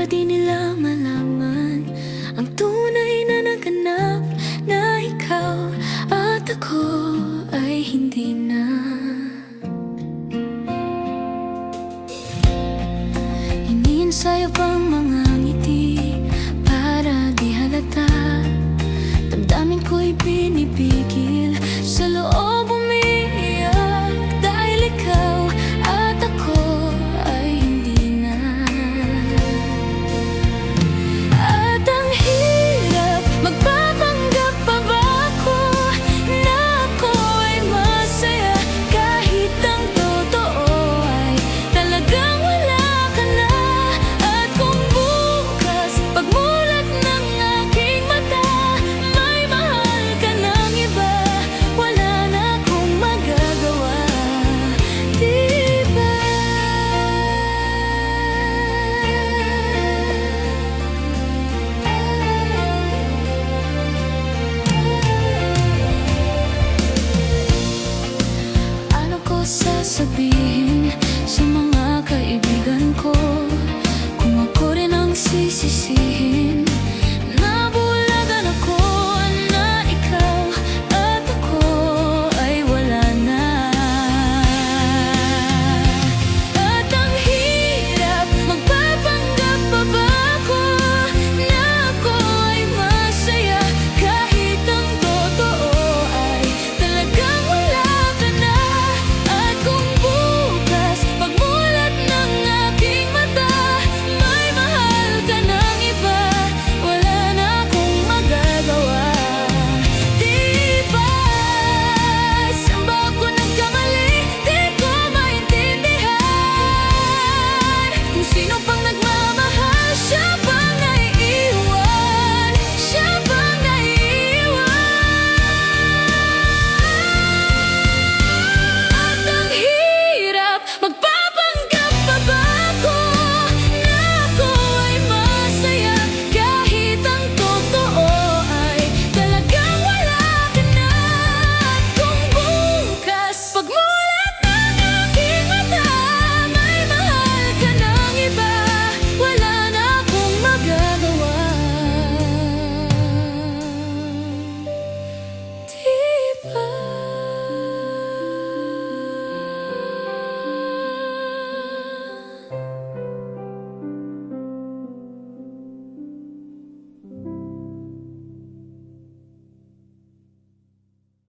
di nila malaman ang tunay na naganap, na ikaw at ako ay hindi na. Iniensayo pang mga ngiti para di halata. Damdamin ko'y pinipigil, sa loob umiiyak, dahil ikaw at ako ay hindi na. At ang hirap, magpapanggap pa ba ako na ako ay masaya, kahit ang totoo ay talagang wala ka na. At kung bukas, pagmulat ng aking mata, may mahal ka ng iba, wala na akong magagawa, diba? Ano ko sasabihin?